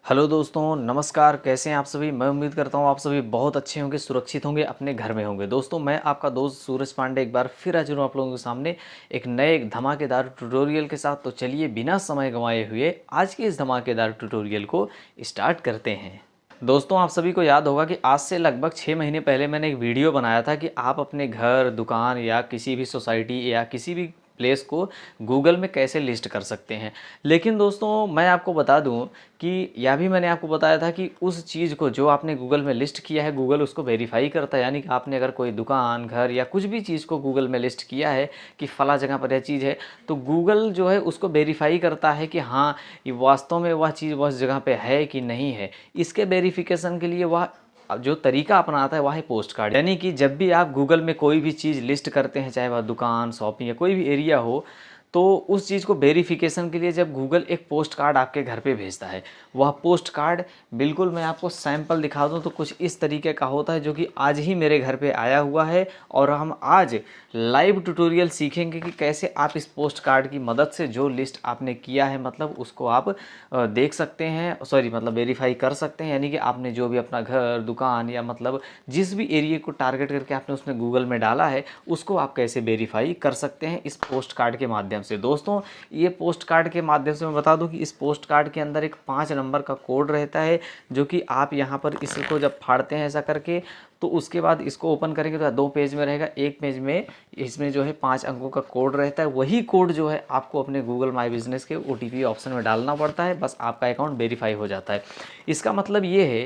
Hello दोस्तों, नमस्कार। कैसे हैं आप सभी। मैं उम्मीद करता हूं आप सभी बहुत अच्छे होंगे, सुरक्षित होंगे, अपने घर में होंगे। दोस्तों, मैं आपका दोस्त सूरज पांडे एक बार फिर हाजिर हूं आप लोगों के सामने एक नए धमाकेदार ट्यूटोरियल के साथ। तो चलिए बिना समय गंवाए हुए आज के इस धमाकेदार ट्यूटोरियल को स्टार्ट करते हैं। दोस्तों, आप सभी को याद होगा कि आज से लगभग 6 महीने पहले मैंने एक वीडियो बनाया था कि आप अपने घर, दुकान या किसी भी सोसाइटी या किसी भी प्लेस को गूगल में कैसे लिस्ट कर सकते हैं। लेकिन दोस्तों, मैं आपको बता दूं कि यह भी मैंने आपको बताया था कि उस चीज़ को जो आपने गूगल में लिस्ट किया है, गूगल उसको वेरीफाई करता है। यानी कि आपने अगर कोई दुकान, घर या कुछ भी चीज़ को गूगल में लिस्ट किया है कि फ़ला जगह पर यह चीज़ है, तो गूगल जो है उसको वेरीफाई करता है कि हाँ, ये वास्तव में वह चीज़ उस जगह पे है कि नहीं है। इसके वेरिफिकेशन के लिए वह जो तरीका अपनाता है वह है पोस्ट कार्ड। यानी कि जब भी आप गूगल में कोई भी चीज़ लिस्ट करते हैं, चाहे वह दुकान, शॉपिंग या कोई भी एरिया हो, तो उस चीज़ को वेरिफिकेशन के लिए जब गूगल एक पोस्ट कार्ड आपके घर पे भेजता है, वह पोस्ट कार्ड बिल्कुल मैं आपको सैंपल दिखा दूं तो कुछ इस तरीके का होता है, जो कि आज ही मेरे घर पे आया हुआ है। और हम आज लाइव ट्यूटोरियल सीखेंगे कि कैसे आप इस पोस्ट कार्ड की मदद से जो लिस्ट आपने किया है, मतलब उसको आप देख सकते हैं, सॉरी मतलब वेरीफाई कर सकते हैं। यानी कि आपने जो भी अपना घर, दुकान या मतलब जिस भी एरिया को टारगेट करके आपने उसमें गूगल में डाला है, उसको आप कैसे वेरीफाई कर सकते हैं इस पोस्ट कार्ड के माध्यम से। दोस्तों, ये पोस्ट कार्ड के माध्यम से मैं बता दूं कि इस पोस्ट कार्ड के अंदर एक 5 नंबर का कोड रहता है, जो कि आप यहाँ पर इसको जब फाड़ते हैं ऐसा करके, तो उसके बाद इसको ओपन करेंगे तो 2 पेज में रहेगा। एक पेज में इसमें जो है 5 अंकों का कोड रहता है। वही कोड जो है आपको अपने गूगल माई बिजनेस के OTP ऑप्शन में डालना पड़ता है, बस आपका अकाउंट वेरीफाई हो जाता है। इसका मतलब ये है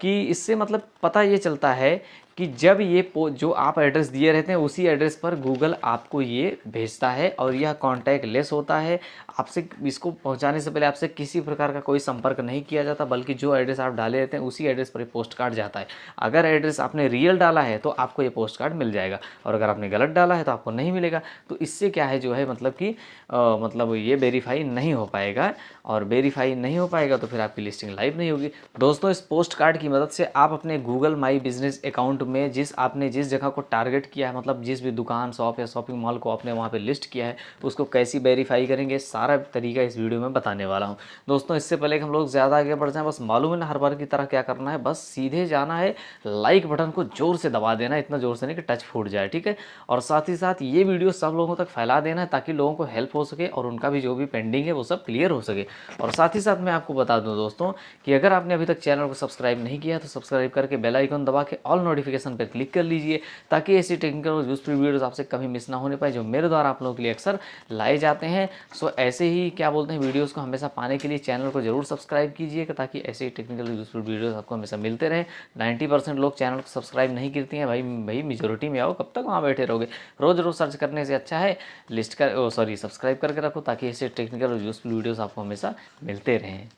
कि इससे मतलब पता ये चलता है कि जब ये जो आप एड्रेस दिए रहते हैं उसी एड्रेस पर गूगल आपको ये भेजता है, और यह कॉन्टैक्ट लेस होता है। आपसे इसको पहुंचाने से पहले आपसे किसी प्रकार का कोई संपर्क नहीं किया जाता, बल्कि जो एड्रेस आप डाले रहते हैं उसी एड्रेस पर ये पोस्ट कार्ड जाता है। अगर एड्रेस आपने रियल डाला है तो आपको ये पोस्ट कार्ड मिल जाएगा, और अगर आपने गलत डाला है तो आपको नहीं मिलेगा। तो इससे क्या है जो है मतलब कि मतलब ये वेरीफाई नहीं हो पाएगा, और वेरीफाई नहीं हो पाएगा तो फिर आपकी लिस्टिंग लाइव नहीं होगी। दोस्तों, इस पोस्ट कार्ड की मदद से आप अपने गूगल माई बिजनेस अकाउंट में आपने जिस जगह को टारगेट किया है, मतलब जिस भी दुकान, शॉप या शॉपिंग मॉल को आपने वहाँ पे लिस्ट किया है, उसको कैसे वेरीफाई करेंगे, सारा तरीका इस वीडियो में बताने वाला हूँ। दोस्तों, इससे पहले कि हम लोग ज़्यादा आगे बढ़ जाएं, बस मालूम है ना हर बार की तरह क्या करना है, बस सीधे जाना है, लाइक बटन को जोर से दबा देना है, इतना जोर से नहीं कि टच फूट जाए, ठीक है। और साथ ही साथ ये वीडियो सब लोगों तक फैला देना है, ताकि लोगों को हेल्प हो सके और उनका भी जो भी पेंडिंग है वो सब क्लियर हो सके। और साथ ही साथ मैं आपको बता दूं दोस्तों कि अगर आपने अभी तक चैनल को सब्सक्राइब नहीं किया तो सब्सक्राइब करके बेल आइकन दबा के ऑल नोटिफिकेशन पर क्लिक कर लीजिए, ताकि ऐसी टेक्निकल और यूजफुल वीडियोस आपसे कभी मिस ना होने पाए, जो मेरे द्वारा आप लोगों के लिए अक्सर लाए जाते हैं। सो ऐसे ही क्या बोलते हैं वीडियोस को हमेशा पाने के लिए चैनल को जरूर सब्सक्राइब कीजिएगा, ताकि ऐसे ही टेक्निकल यूजफुल वीडियोस आपको हमेशा मिलते रहें। 90% लोग चैनल को सब्सक्राइब नहीं करती हैं। भाई मेजोरिटी में आओ, कब तक वहाँ बैठे रहोगे। रोज़ रोज़ सर्च करने से अच्छा है सब्सक्राइब करके रखो, ताकि ऐसे टेक्निकल और यूजफुल वीडियोस आपको हमेशा मिलते रहें।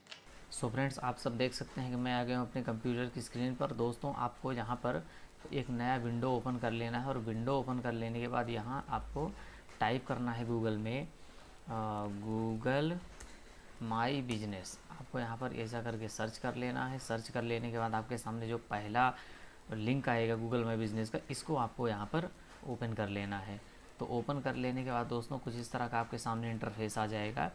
सो फ्रेंड्स, आप सब देख सकते हैं कि मैं आ गया हूँ अपने कंप्यूटर की स्क्रीन पर। दोस्तों, आपको यहाँ पर एक नया विंडो ओपन कर लेना है, और विंडो ओपन कर लेने के बाद यहाँ आपको टाइप करना है गूगल में गूगल माई बिजनेस। आपको यहाँ पर ऐसा करके सर्च कर लेना है। सर्च कर लेने के बाद आपके सामने जो पहला लिंक आएगा गूगल माई बिजनेस का, इसको आपको यहाँ पर ओपन कर लेना है। तो ओपन कर लेने के बाद दोस्तों कुछ इस तरह का आपके सामने इंटरफेस आ जाएगा।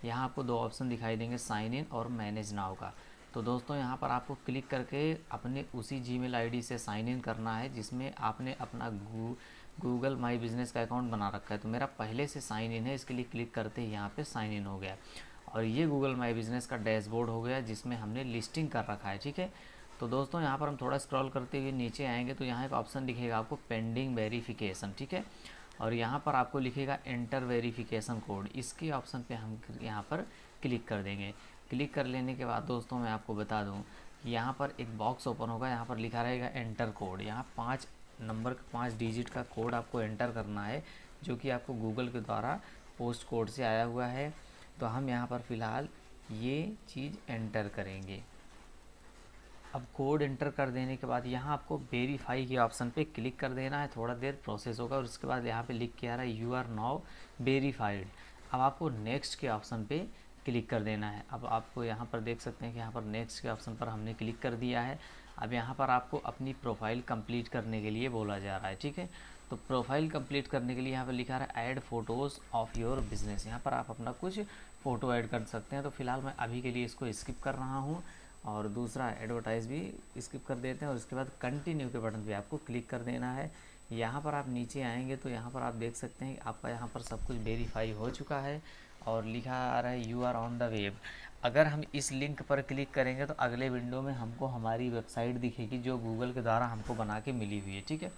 यहाँ आपको 2 ऑप्शन दिखाई देंगे, साइन इन और मैनेज नाउ का। तो दोस्तों, यहाँ पर आपको क्लिक करके अपने उसी जीमेल आईडी से साइन इन करना है जिसमें आपने अपना गूगल माई बिजनेस का अकाउंट बना रखा है। तो मेरा पहले से साइन इन है, इसके लिए क्लिक करते ही यहाँ पे साइन इन हो गया, और ये गूगल माई बिजनेस का डैशबोर्ड हो गया जिसमें हमने लिस्टिंग कर रखा है, ठीक है। तो दोस्तों, यहाँ पर हम थोड़ा स्क्रॉल करते हुए नीचे आएंगे तो यहाँ एक ऑप्शन दिखेगा आपको पेंडिंग वेरिफिकेशन, ठीक है। और यहाँ पर आपको लिखेगा एंटर वेरिफिकेशन कोड। इसके ऑप्शन पे हम यहाँ पर क्लिक कर देंगे। क्लिक कर लेने के बाद दोस्तों मैं आपको बता दूँ कि यहाँ पर एक बॉक्स ओपन होगा, यहाँ पर लिखा रहेगा एंटर कोड। यहाँ 5 नंबर का 5 डिजिट का कोड आपको एंटर करना है, जो कि आपको गूगल के द्वारा पोस्ट कोड से आया हुआ है। तो हम यहाँ पर फ़िलहाल ये चीज़ एंटर करेंगे। अब कोड एंटर कर देने के बाद यहाँ आपको वेरीफाई के ऑप्शन पे क्लिक कर देना है। थोड़ा देर प्रोसेस होगा, और उसके बाद यहाँ पे लिख के आ रहा है यू आर नाउ वेरीफाइड। अब आपको नेक्स्ट के ऑप्शन पे क्लिक कर देना है। अब आपको यहाँ पर देख सकते हैं कि यहाँ पर नेक्स्ट के ऑप्शन पर हमने क्लिक कर दिया है। अब यहाँ पर आपको अपनी प्रोफाइल कंप्लीट करने के लिए बोला जा रहा है, ठीक है। तो प्रोफाइल कंप्लीट करने के लिए यहाँ पर लिखा रहा है add photos of your business. यहाँ पर आप अपना कुछ फ़ोटो ऐड कर सकते हैं। तो फिलहाल मैं अभी के लिए इसको स्किप कर रहा हूँ। और दूसरा एडवर्टाइज भी स्किप कर देते हैं और उसके बाद कंटिन्यू के बटन पे आपको क्लिक कर देना है। यहाँ पर आप नीचे आएंगे तो यहाँ पर आप देख सकते हैं कि आपका यहाँ पर सब कुछ वेरीफाई हो चुका है और लिखा आ रहा है you are on the web. अगर हम इस लिंक पर क्लिक करेंगे तो अगले विंडो में हमको हमारी वेबसाइट दिखेगी जो गूगल के द्वारा हमको बना के मिली हुई है। ठीक है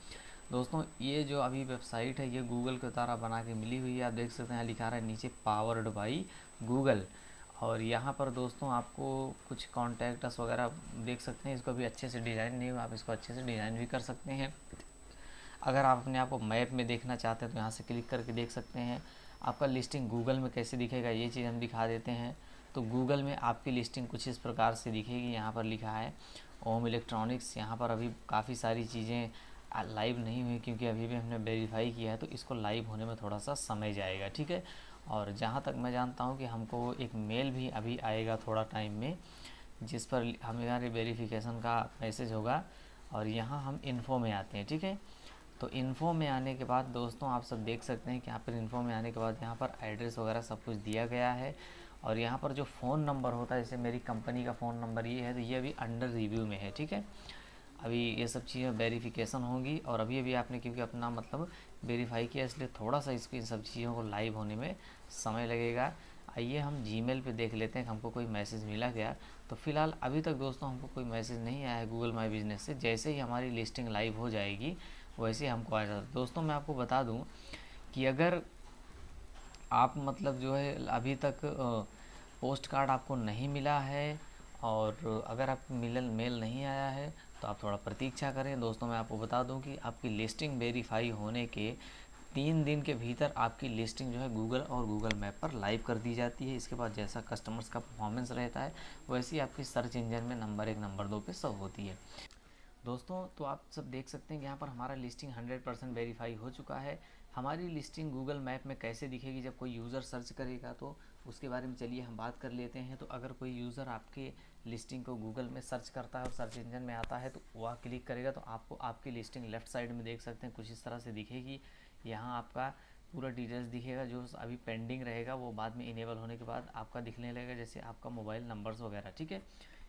दोस्तों, ये जो अभी वेबसाइट है ये गूगल के द्वारा बना के मिली हुई है। आप देख सकते हैं लिखा रहा है नीचे पावर्ड बाई गूगल। और यहाँ पर दोस्तों आपको कुछ कॉन्टैक्ट्स वगैरह देख सकते हैं। इसको भी अच्छे से डिज़ाइन नहीं हुआ, आप इसको अच्छे से डिज़ाइन भी कर सकते हैं। अगर आप अपने आप को मैप में देखना चाहते हैं तो यहाँ से क्लिक करके देख सकते हैं। आपका लिस्टिंग गूगल में कैसे दिखेगा ये चीज़ हम दिखा देते हैं। तो गूगल में आपकी लिस्टिंग कुछ इस प्रकार से दिखेगी। यहाँ पर लिखा है ओम इलेक्ट्रॉनिक्स। यहाँ पर अभी काफ़ी सारी चीज़ें लाइव नहीं हुई क्योंकि अभी भी हमने वेरीफाई किया है, तो इसको लाइव होने में थोड़ा सा समय जाएगा। ठीक है, और जहाँ तक मैं जानता हूँ कि हमको एक मेल भी अभी आएगा थोड़ा टाइम में, जिस पर हमारे वेरिफिकेशन का मैसेज होगा। और यहाँ हम इन्फो में आते हैं। ठीक है, तो इन्फो में आने के बाद दोस्तों आप सब देख सकते हैं कि यहाँ पर इन्फो में आने के बाद यहाँ पर एड्रेस वगैरह सब कुछ दिया गया है। और यहाँ पर जो फ़ोन नंबर होता है, जैसे मेरी कंपनी का फ़ोन नंबर ये है, तो ये अभी अंडर रिव्यू में है। ठीक है, अभी ये सब चीज़ें वेरिफिकेशन होंगी और अभी अभी आपने क्योंकि अपना मतलब वेरीफाई किया, इसलिए थोड़ा सा इसकी इन सब चीज़ों को लाइव होने में समय लगेगा। आइए हम जीमेल पे देख लेते हैं कि हमको कोई मैसेज मिला क्या। तो फिलहाल अभी तक दोस्तों हमको कोई मैसेज नहीं आया है गूगल माई बिजनेस से। जैसे ही हमारी लिस्टिंग लाइव हो जाएगी वैसे ही हमको आ जाता है। दोस्तों मैं आपको बता दूं कि अगर आप मतलब जो है अभी तक पोस्ट कार्ड आपको नहीं मिला है और अगर आपको मेल नहीं आया है तो आप थोड़ा प्रतीक्षा करें। दोस्तों मैं आपको बता दूं कि आपकी लिस्टिंग वेरीफाई होने के 3 दिन के भीतर आपकी लिस्टिंग जो है गूगल और गूगल मैप पर लाइव कर दी जाती है। इसके बाद जैसा कस्टमर्स का परफॉर्मेंस रहता है वैसी आपकी सर्च इंजन में नंबर 1 नंबर 2 पे शो होती है। दोस्तों तो आप सब देख सकते हैं कि यहाँ पर हमारा लिस्टिंग 100% वेरीफाई हो चुका है। हमारी लिस्टिंग गूगल मैप में कैसे दिखेगी जब कोई यूज़र सर्च करेगा, तो उसके बारे में चलिए हम बात कर लेते हैं। तो अगर कोई यूज़र आपके लिस्टिंग को गूगल में सर्च करता है और सर्च इंजन में आता है तो वह क्लिक करेगा तो आपको आपकी लिस्टिंग लेफ़्ट साइड में देख सकते हैं कुछ इस तरह से दिखेगी। यहाँ आपका पूरा डिटेल्स दिखेगा। जो अभी पेंडिंग रहेगा वो बाद में इनेबल होने के बाद आपका दिखने लगेगा, जैसे आपका मोबाइल नंबर्स वगैरह। ठीक है,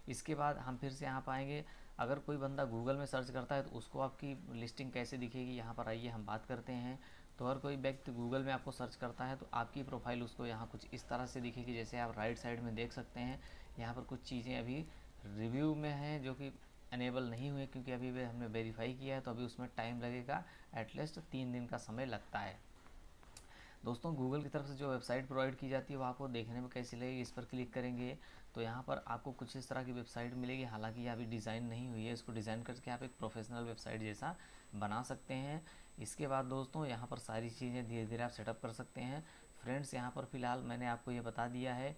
इसके बाद हम फिर से यहाँ पाएंगे अगर कोई बंदा गूगल में सर्च करता है तो उसको आपकी लिस्टिंग कैसे दिखेगी, यहाँ पर आइए हम बात करते हैं। तो अगर कोई व्यक्ति गूगल में आपको सर्च करता है तो आपकी प्रोफाइल उसको यहाँ कुछ इस तरह से दिखेगी। जैसे आप राइट साइड में देख सकते हैं यहाँ पर कुछ चीज़ें अभी रिव्यू में हैं जो कि अनेबल नहीं हुए क्योंकि अभी भी हमने वेरीफाई किया है, तो अभी उसमें टाइम लगेगा। एटलीस्ट 3 दिन का समय लगता है। दोस्तों गूगल की तरफ से जो वेबसाइट प्रोवाइड की जाती है वो आपको देखने में कैसी लगेगी, इस पर क्लिक करेंगे तो यहाँ पर आपको कुछ इस तरह की वेबसाइट मिलेगी। हालांकि ये अभी डिज़ाइन नहीं हुई है, इसको डिज़ाइन करके आप एक प्रोफेशनल वेबसाइट जैसा बना सकते हैं। इसके बाद दोस्तों यहाँ पर सारी चीज़ें धीरे धीरे आप सेटअप कर सकते हैं। फ्रेंड्स यहाँ पर फ़िलहाल मैंने आपको ये बता दिया है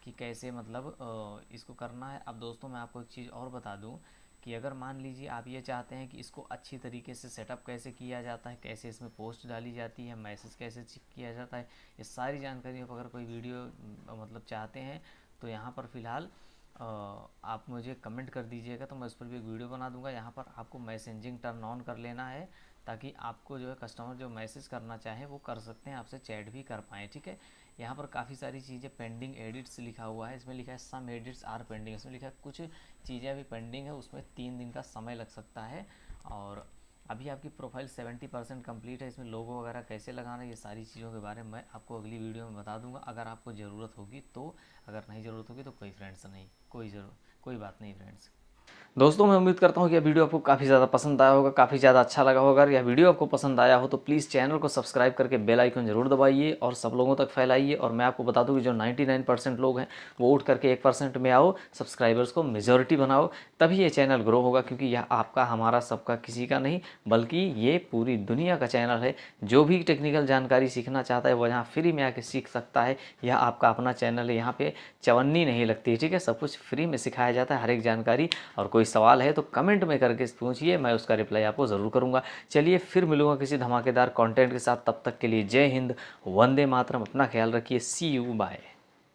कि कैसे मतलब इसको करना है। अब दोस्तों मैं आपको एक चीज़ और बता दूँ कि अगर मान लीजिए आप ये चाहते हैं कि इसको अच्छी तरीके से सेटअप कैसे किया जाता है, कैसे इसमें पोस्ट डाली जाती है, मैसेज कैसे चेक किया जाता है, ये सारी जानकारी आप अगर कोई वीडियो मतलब चाहते हैं तो यहाँ पर फ़िलहाल आप मुझे कमेंट कर दीजिएगा तो मैं उस पर भी एक वीडियो बना दूंगा। यहाँ पर आपको मैसेजिंग टर्न ऑन कर लेना है ताकि आपको जो है कस्टमर जो मैसेज करना चाहे वो कर सकते हैं, आपसे चैट भी कर पाएँ। ठीक है, यहाँ पर काफ़ी सारी चीज़ें पेंडिंग एडिट्स लिखा हुआ है, इसमें लिखा है सम एडिट्स आर पेंडिंग। इसमें लिखा है कुछ चीज़ें अभी पेंडिंग है, उसमें 3 दिन का समय लग सकता है। और अभी आपकी प्रोफाइल 70% कंप्लीट है। इसमें लोगो वगैरह कैसे लगाना है ये सारी चीज़ों के बारे में मैं आपको अगली वीडियो में बता दूंगा अगर आपको ज़रूरत होगी तो। अगर नहीं ज़रूरत होगी तो कोई बात नहीं फ्रेंड्स। दोस्तों मैं उम्मीद करता हूँ कि यह वीडियो आपको काफ़ी ज़्यादा पसंद आया होगा, काफ़ी ज़्यादा अच्छा लगा होगा। अगर यह वीडियो आपको पसंद आया हो तो प्लीज़ चैनल को सब्सक्राइब करके बेल आइकन जरूर दबाइए और सब लोगों तक फैलाइए। और मैं आपको बता दूँ कि जो 99% लोग हैं वो उठ करके 1% में आओ, सब्सक्राइबर्स को मेजॉरिटी बनाओ, तभी ये चैनल ग्रो होगा। क्योंकि यह आपका, हमारा, सबका, किसी का नहीं बल्कि ये पूरी दुनिया का चैनल है। जो भी टेक्निकल जानकारी सीखना चाहता है वो यहाँ फ्री में आके सीख सकता है। यह आपका अपना चैनल है, यहाँ पे चवन्नी नहीं लगती। ठीक है, सब कुछ फ्री में सिखाया जाता है, हर एक जानकारी। और कोई सवाल है तो कमेंट में करके पूछिए, मैं उसका रिप्लाई आपको ज़रूर करूँगा। चलिए फिर मिलूँगा किसी धमाकेदार कंटेंट के साथ, तब तक के लिए जय हिंद, वंदे मातरम, अपना ख्याल रखिए, सी यू, बाय।